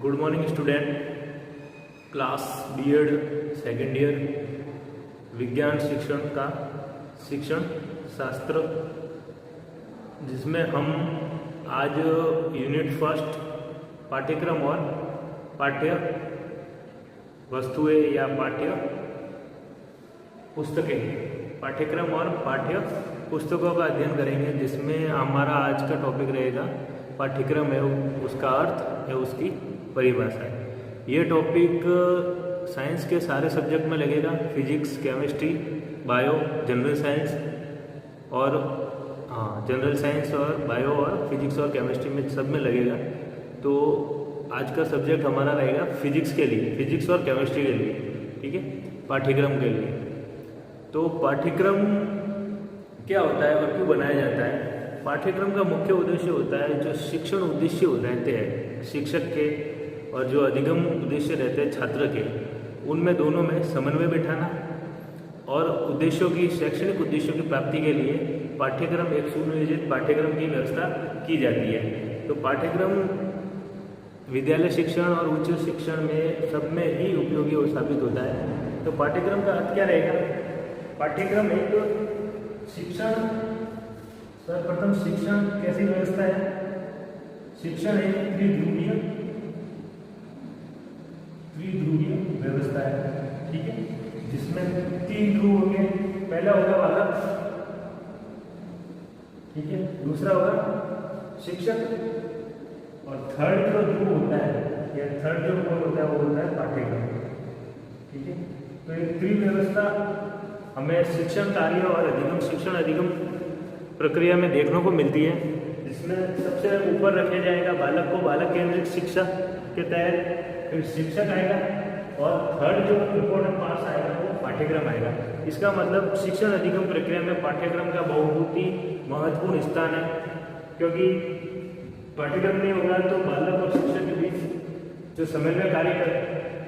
Good morning student. Class BEd second year विज्ञान शिक्षण का शिक्षण शास्त्र, जिसमें हम आज यूनिट फर्स्ट पाठ्यक्रम और पाठ्य वस्तुएं या पाठ्य पुस्तकें, पाठ्यक्रम और पाठ्य पुस्तकों का अध्ययन करेंगे, जिसमें हमारा आज का टॉपिक रहेगा पाठ्यक्रम है उसका अर्थ है उसकी परिभाषा है। ये टॉपिक साइंस के सारे सब्जेक्ट में लगेगा, physics, chemistry, bio, general science और जनरल साइंस और बायो और फिजिक्स और केमिस्ट्री में सब में लगेगा। तो आज का सब्जेक्ट हमारा रहेगा फिजिक्स के लिए, फिजिक्स और केमिस्ट्री के लिए, ठीक है, पाठ्यक्रम के लिए। तो पाठ्यक्रम क्या होता है और क्यों बनाया जाता है? पाठ्यक्रम का मुख्य उद्देश्य होता है जो शिक्षण उद्देश्य रहते हैं शिक्षक के और जो अधिगम उद्देश्य रहते हैं छात्र के, उनमें दोनों में समन्वय बिठाना और उद्देश्यों की, शैक्षणिक उद्देश्यों की प्राप्ति के लिए पाठ्यक्रम, एक सुनियोजित पाठ्यक्रम की व्यवस्था की जाती है। तो पाठ्यक्रम विद्यालय शिक्षण और उच्च शिक्षण में सब में ही उपयोगी और साबित होता है। तो पाठ्यक्रम का अर्थ क्या रहेगा? पाठ्यक्रम एक शिक्षण, सर्वप्रथम शिक्षण कैसी व्यवस्था है? शिक्षण एक त्रिध्रुवीय व्यवस्था है, ठीक है, जिसमें 3 ध्रुव होंगे। पहला होगा बालक, ठीक है, दूसरा होगा शिक्षक और थर्ड जो ध्रुव होता है या थर्ड जो कोण होता है वो होता है पाठ्यक्रम, ठीक है। तो एक त्रिव्यवस्था हमें शिक्षण कार्य और अधिगम, शिक्षण अधिगम प्रक्रिया में देखने को मिलती है, जिसमें सबसे ऊपर रखे जाएगा बालक को, बालक केंद्रित शिक्षा के तहत, फिर शिक्षक आएगा और थर्ड जो इम्पोर्टेंट पार्ट आएगा वो पाठ्यक्रम आएगा। इसका मतलब शिक्षण अधिगम प्रक्रिया में पाठ्यक्रम का बहुत ही महत्वपूर्ण स्थान है, क्योंकि पाठ्यक्रम नहीं होगा तो बालक और शिक्षक के बीच जो समन्वय कार्य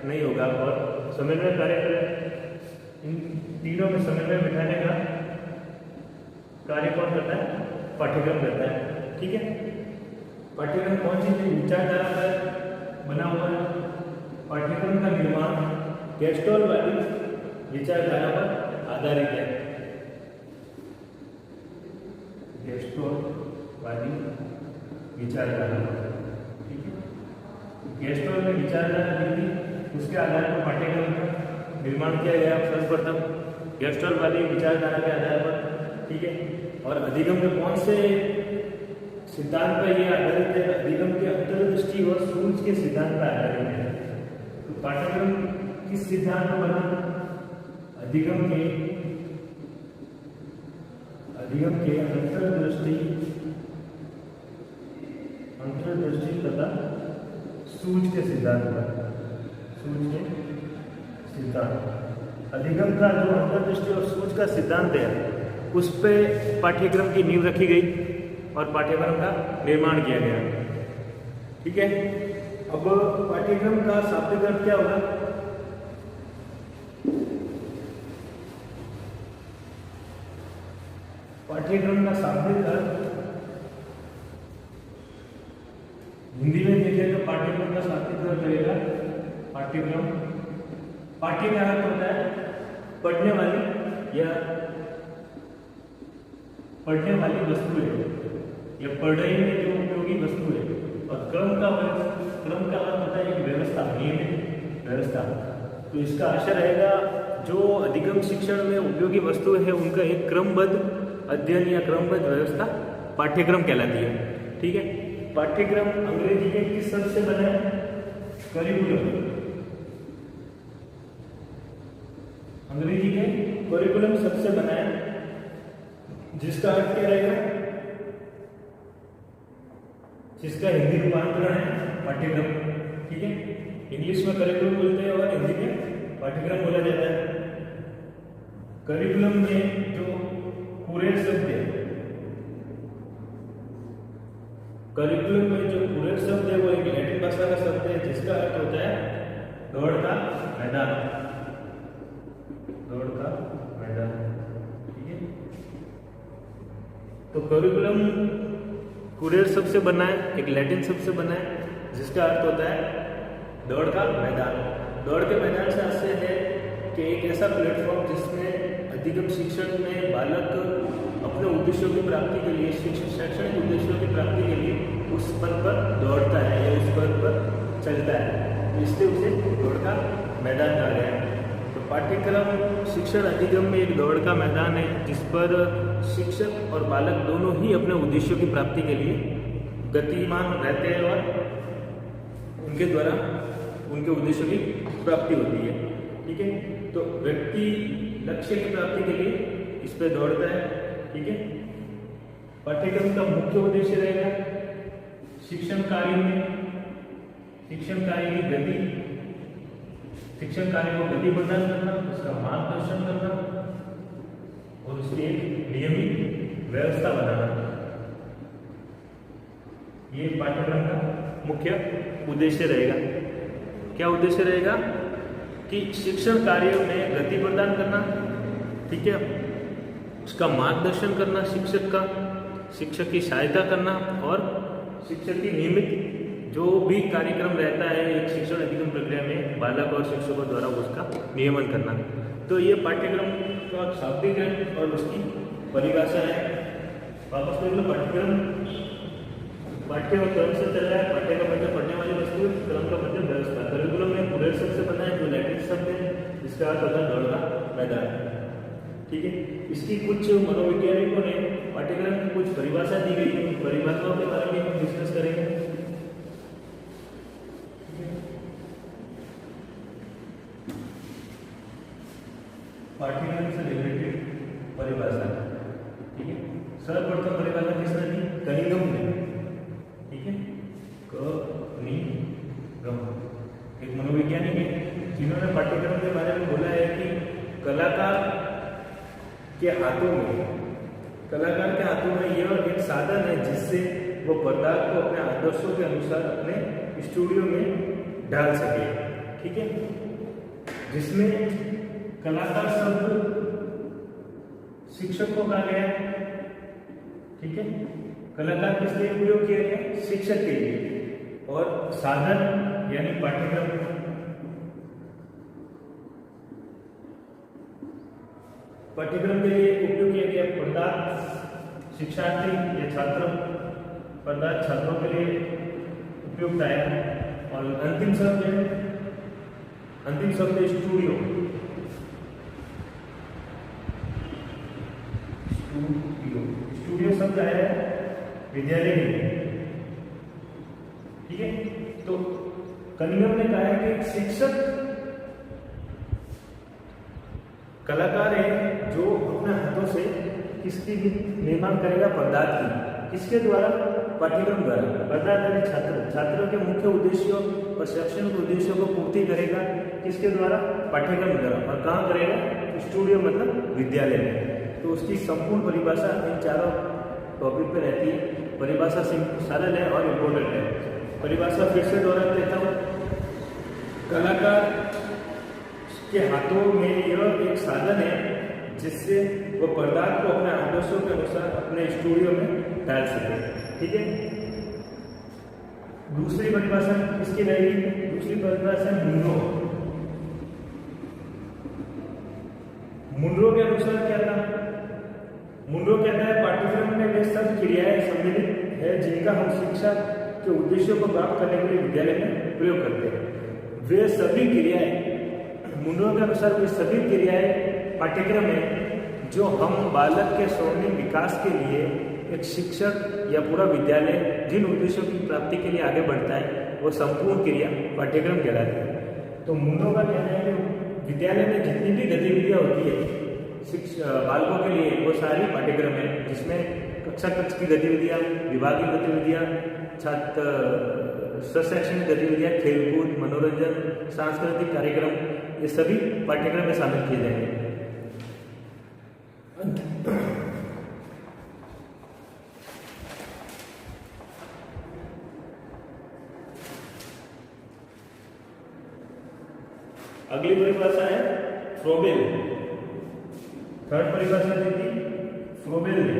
नहीं होगा, और समन्वय कार्य इन तीनों में समन्वय बिठाने का कार्य कौन करता है? पाठ्यक्रम करता है, ठीक है। पाठ्यक्रम कौन सी विचारधारा पर बना हुआ है? पाठ्यक्रम का निर्माण गेस्टोल वाली विचारधारा पर आधारित है। गेस्टोल वाली विचारधारा, ठीक है। गेस्टोल में विचारधारा दी थी, उसके आधार पर पाठ्यक्रम का निर्माण किया गया सर्वप्रथम गेस्टोल वाली विचारधारा के आधार पर, ठीक है। और अधिगम के कौन से सिद्धांत पर यह आधारित है? अधिगम के अंतर्दृष्टि और सूझ के सिद्धांत पर आधारित है। तो पाठ्यक्रम किस सिद्धांत पर बना? अधिगम के अंतर्दृष्टि तथा सूझ के सिद्धांत पर, सूझ के सिद्धांत। अधिगम का जो अंतर्दृष्टि और सूझ का सिद्धांत है उस पे पाठ्यक्रम की नींव रखी गई और पाठ्यक्रम का निर्माण किया गया, ठीक है। अब पाठ्यक्रम का शाब्दिक अर्थ क्या होगा? पाठ्यक्रम का शाब्दिक अर्थ हिंदी में देखें तो पाठ्यक्रम का शाब्दिक अर्थ रहेगा पाठ्यक्रम, पाठ्य का अर्थ होता है पढ़ने वाली या पढ़ने वाली वस्तु है या पढ़ाई में जो उपयोगी वस्तु है, और क्रम का अर्थ होता है एक व्यवस्था, नियमित व्यवस्था। तो इसका आशय रहेगा जो अधिगम शिक्षण में उपयोगी वस्तु है उनका एक क्रमबद्ध अध्ययन या क्रमबद्ध व्यवस्था पाठ्यक्रम कहलाती है, ठीक है। पाठ्यक्रम अंग्रेजी के किस शब्द से बना है? करिकुलम। अंग्रेजी के करिकुलम शब्द से बना है, जिसका अर्थ क्या रहेगा? जिसका हिंदी रूपांतरण है पाठ्यक्रम, ठीक है। इंग्लिश में करिकुलम बोलते हैं और हिंदी में पाठ्यक्रम बोला जाता है। करिकुलम में जो पूरे शब्द है, करिकुलम में जो पूरे शब्द है वो एक लैटिन भाषा का शब्द है, जिसका अर्थ होता है दौड़ का मैदान, दौड़ का मैदान, ठीक है। तो करिकुलम कुरियर शब्द से बना है, एक लैटिन शब्द से बना है, जिसका अर्थ होता है दौड़ का मैदान। दौड़ के मैदान से आशय है कि एक ऐसा प्लेटफॉर्म जिसमें अधिगम शिक्षण में बालक अपने उद्देश्यों की प्राप्ति के लिए, शैक्षणिक उद्देश्यों की प्राप्ति के लिए उस पथ पर दौड़ता है या उस पथ पर चलता है, इसलिए उसे दौड़ का मैदान कहा गया है। तो पाठ्यक्रम शिक्षण अधिगम में एक दौड़ का मैदान है जिस पर शिक्षक और बालक दोनों ही अपने उद्देश्यों की प्राप्ति के लिए गतिमान रहते हैं और उनके द्वारा उनके उद्देश्यों की प्राप्ति होती है। ठीक है, तो व्यक्ति लक्ष्य की प्राप्ति के लिए इस पर दौड़ता है। ठीक है, पाठ्यक्रम का मुख्य उद्देश्य रहेगा शिक्षण कार्य में, शिक्षण कार्य की गति, शिक्षण कार्य को गति प्रदान करना, उसका मार्गदर्शन करना और उसकी एक नियमित व्यवस्था बनाना। ये पाठ्यक्रम का मुख्य उद्देश्य रहेगा। क्या उद्देश्य रहेगा कि शिक्षण कार्य में गति प्रदान करना, ठीक है, उसका मार्गदर्शन करना शिक्षक का, शिक्षक की सहायता करना और शिक्षक की नियमित जो भी कार्यक्रम रहता है एक शिक्षण अधिगम प्रक्रिया में बालक और शिक्षकों द्वारा उसका नियमन करना। तो ये पाठ्यक्रम का शाब्दिक है और उसकी परिभाषा है। वापस देख लो, पाठ्य और क्रम से चल रहा है। पाठ्य का मतलब पढ़ने वाली वस्तु, क्रम का मतलब व्यवस्था। करिकुलम में पूरे शब्द से बना है जो लैटिन शब्द है जिसका अर्थ होता है दौड़ का मैदान। ठीक है, इसकी कुछ मनोवैज्ञानिकों ने पाठ्यक्रम की कुछ परिभाषा दी गई है, परिभाषाओं के बारे में हम डिस्कस करेंगे। पाठ्यक्रम से रिलेटेड परिभाषा। ठीक है, सर्वप्रथम परिभाषा किसने दी? कनिंघम ने। ठीक है, कनिंघम एक मनोवैज्ञानिक है जिन्होंने पाठ्यक्रम के बारे में बोला है कि कलाकार के हाथों में यह एक साधन है जिससे वो पदार्थ को अपने आदर्शों के अनुसार अपने स्टूडियो में डाल सके। ठीक है, जिसमें कलाकार शब्द शिक्षक को कहा गया है। ठीक है, कलाकार किस लिए उपयोग किया गया? शिक्षक के लिए। और साधन यानी पाठ्यक्रम, पाठ्यक्रम के लिए उपयोग किया गया पदार्थ शिक्षार्थी या छात्र, पदार्थ छात्रों के लिए उपयुक्त आया। और अंतिम शब्द स्टूडियो। स्टूडियो शब्द आया है विद्यालय में। ठीक है, तो कनिंघम ने कहा है कि शिक्षक कलाकार है जो अपने हाथों से किसकी भी निर्माण करेगा? पदार्थ की। किसके द्वारा? पाठ्यक्रम द्वारा। पदार्थ यानी छात्रों के मुख्य उद्देश्यों और शैक्षणिक उद्देश्यों को पूर्ति करेगा किसके द्वारा? पाठ्यक्रम द्वारा। और कहाँ करेगा? स्टूडियो मतलब विद्यालय में। तो उसकी संपूर्ण परिभाषा इन चारों टॉपिक पे रहती है। परिभाषा सरल है और इम्पोर्टेंट है। परिभाषा फिर से दोहरा देता हूँ। कलाकार के हाथों में यह एक साधन है जिससे वो पदार्थ को अपने आदर्शों के अनुसार अपने स्टूडियो में डाल सके। ठीक है, दूसरी परिभाषा किसकी रहेगी? दूसरी परिभाषा मुनरो के अनुसार क्या था? मुनरो कहता है पाठ्यक्रम में वे सब क्रियाएं सम्मिलित है जिनका हम शिक्षा के उद्देश्यों को प्राप्त करने के लिए विद्यालय में प्रयोग करते हैं। वे सभी क्रियाएं, मुनरो के अनुसार वे सभी क्रियाएं पाठ्यक्रम में जो हम बालक के स्वर्णिम विकास के लिए एक शिक्षक या पूरा विद्यालय जिन उद्देश्यों की प्राप्ति के लिए आगे बढ़ता है वो संपूर्ण क्रिया पाठ्यक्रम कहलाती है। तो मुनरो का कहना है कि विद्यालय में जितनी भी गतिविधियां होती है बालकों के लिए वो सारी पाठ्यक्रम है, जिसमें कक्षा की गतिविधियां, विभागीय गतिविधियां, छात्र शैक्षणिक गतिविधियां, खेलकूद, मनोरंजन, सांस्कृतिक कार्यक्रम, ये सभी पाठ्यक्रम में शामिल किए जाएंगे। अगली परिभाषा है फ्रोबेल। थर्ड परिभाषा दी थी फ्रोबेल ने।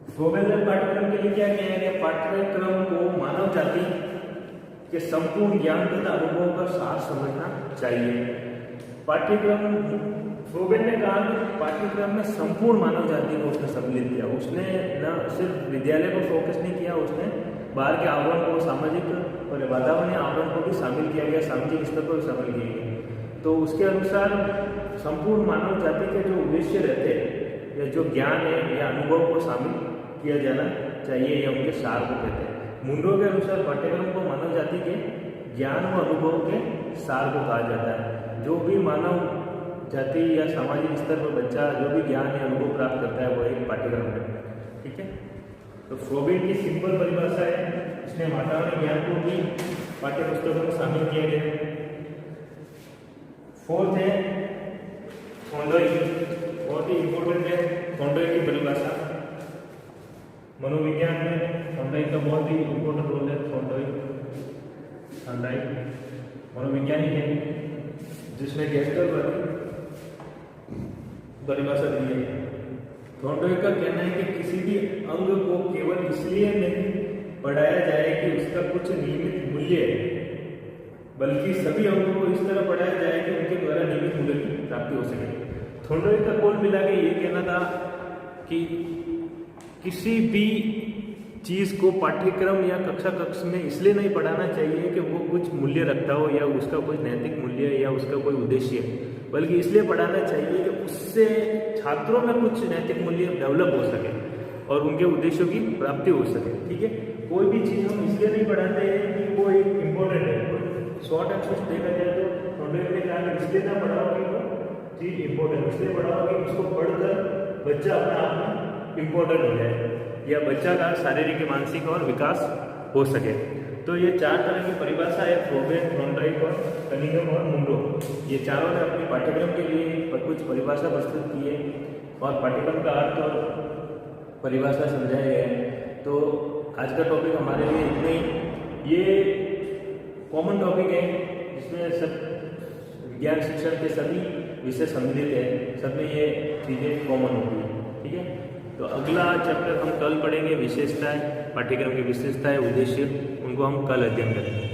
फ्रोबेल ने पाठ्यक्रम के लिए क्या किया है? पाठ्यक्रम को मानव जाति कि संपूर्ण ज्ञान तथा अनुभव का सार समझना चाहिए। पाठ्यक्रम फ्रोबेन ने कहा कि पाठ्यक्रम में संपूर्ण मानव जाति को उसने सम्मिलित किया। उसने न सिर्फ विद्यालय को फोकस नहीं किया, उसने बाहर के आवरण को, सामाजिक और वातावरणीय आवरण को भी शामिल किया गया, सामाजिक स्तर पर शामिल किया गया। तो उसके अनुसार संपूर्ण मानव जाति के जो उद्देश्य रहते हैं या जो ज्ञान है या अनुभव को शामिल किया जाना चाहिए या उनके सार को कहते हैं। मुंडो के अनुसार पाठ्यक्रम को मानव जाति के ज्ञान व अनुभव के सार को कहा जाता है। जो भी मानव जाति या सामाजिक स्तर पर बच्चा जो भी ज्ञान या अनुभव प्राप्त करता है वो एक पाठ्यक्रम है। ठीक है, तो फ्रोबेन की सिंपल परिभाषा है, इसने वातावरण ज्ञान को भी पाठ्य पुस्तकों में शामिल किया गया। फोर्थ है थॉर्नडाइक, बहुत ही इंपॉर्टेंट है थॉर्नडाइक की परिभाषा। मनोविज्ञान में थॉर्नडाइक का बहुत ही इंपॉर्टेंट रोल है। थॉर्नडाइक मनोवैज्ञानिक है जिसने गेस्टल वाली परिभाषा दी है। थॉर्नडाइक का कहना है कि किसी भी अंग को केवल इसलिए नहीं पढ़ाया जाए कि उसका कुछ नियमित मूल्य है, बल्कि सभी अंगों को इस तरह पढ़ाया जाए कि उनके द्वारा नियमित मूल्य की प्राप्ति हो सके। थॉर्नडाइक का कुल मिला के ये कहना था कि किसी भी चीज़ को पाठ्यक्रम या कक्षा में इसलिए नहीं पढ़ाना चाहिए कि वो कुछ मूल्य रखता हो या उसका कोई नैतिक मूल्य या उसका कोई उद्देश्य है, बल्कि इसलिए पढ़ाना चाहिए कि उससे छात्रों में कुछ नैतिक मूल्य डेवलप हो सके और उनके उद्देश्यों की प्राप्ति हो सके। ठीक है, कोई भी चीज़ हम इसलिए नहीं पढ़ाते हैं कि वो एक इम्पोर्टेंट है। शॉर्ट एंड स्वीट देखा जाए तो थॉर्नडाइक ने कहा कि इसलिए ना पढ़ाओ कि वो चीज़ इम्पोर्टेंट, इसलिए पढ़ाओ कि उसको पढ़कर बच्चा अपने आप में इम्पोर्टेंट हो जाए या बच्चा का शारीरिक, मानसिक और विकास हो सके। तो ये चार तरह की परिभाषा है, फ्रोबेन, थॉर्नडाइक और कनिंघम और मुंडो। ये चारों ने अपने पाठ्यक्रम के लिए कुछ परिभाषा प्रस्तुत की है और पाठ्यक्रम का अर्थ और परिभाषा समझाया गया है। तो आज का टॉपिक हमारे लिए इतना ही। ये कॉमन टॉपिक है जिसमें सब विज्ञान शिक्षण के सभी विषय सम्मिलित है, सब में ये चीज़ें कॉमन होती है। ठीक है, तो अगला चैप्टर हम कल पढ़ेंगे, विशेषताएं, पाठ्यक्रम की विशेषताएं, उद्देश्य, उनको हम कल अध्ययन करेंगे।